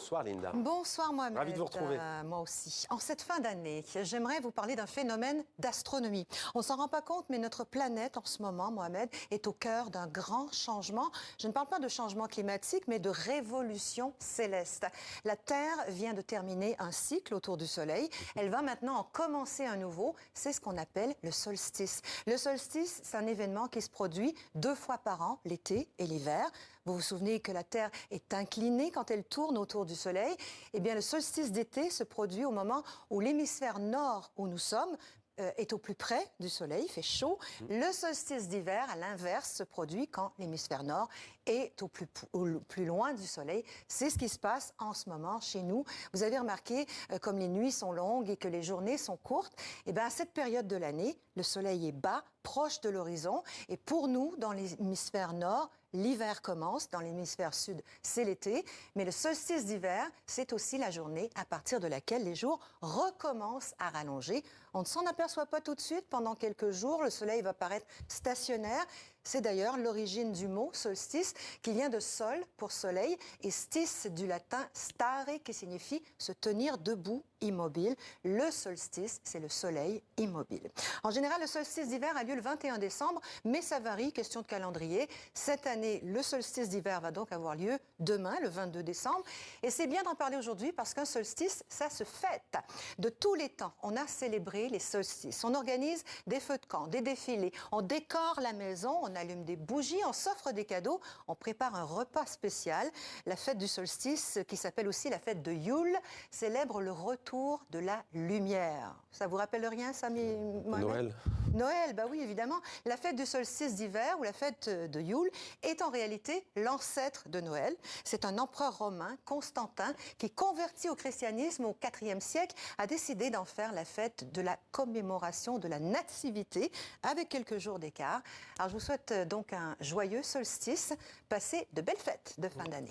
Bonsoir Linda. Bonsoir Mohamed. Ravi de vous retrouver. Moi aussi. En cette fin d'année, j'aimerais vous parler d'un phénomène d'astronomie. On s'en rend pas compte, mais notre planète en ce moment, Mohamed, est au cœur d'un grand changement. Je ne parle pas de changement climatique, mais de révolution céleste. La Terre vient de terminer un cycle autour du Soleil. Elle va maintenant en commencer un nouveau. C'est ce qu'on appelle le solstice. Le solstice, c'est un événement qui se produit 2 fois par an, l'été et l'hiver. Vous vous souvenez que la Terre est inclinée quand elle tourne autour du Soleil. Eh bien, le solstice d'été se produit au moment où l'hémisphère nord où nous sommes est au plus près du Soleil, il fait chaud. Le solstice d'hiver, à l'inverse, se produit quand l'hémisphère nord est au plus loin du Soleil. C'est ce qui se passe en ce moment chez nous. Vous avez remarqué, comme les nuits sont longues et que les journées sont courtes, eh bien, à cette période de l'année, le Soleil est bas, proche de l'horizon. Et pour nous, dans l'hémisphère nord, l'hiver commence. Dans l'hémisphère sud, c'est l'été. Mais le solstice d'hiver, c'est aussi la journée à partir de laquelle les jours recommencent à rallonger. On ne s'en aperçoit pas tout de suite. Pendant quelques jours, le soleil va paraître stationnaire. C'est d'ailleurs l'origine du mot solstice, qui vient de sol pour soleil, et stis du latin stare, qui signifie se tenir debout, immobile. Le solstice, c'est le soleil immobile. En général, le solstice d'hiver a lieu le 21 décembre, mais ça varie, question de calendrier. Cette année, le solstice d'hiver va donc avoir lieu demain, le 22 décembre. Et c'est bien d'en parler aujourd'hui parce qu'un solstice, ça se fête. De tous les temps, on a célébré les solstices. On organise des feux de camp, des défilés, on décore la maison, on allume des bougies, on s'offre des cadeaux, on prépare un repas spécial. La fête du solstice, qui s'appelle aussi la fête de Yule, célèbre le retour de la lumière. Ça vous rappelle rien, ça, Mohamed ? Noël. Noël, bah oui, évidemment. La fête du solstice d'hiver ou la fête de Yule est en réalité l'ancêtre de Noël. C'est un empereur romain, Constantin, qui, converti au christianisme au IVe siècle, a décidé d'en faire la fête de la commémoration de la nativité, avec quelques jours d'écart. Alors, je vous souhaite donc un joyeux solstice. Passez de belles fêtes de fin d'année.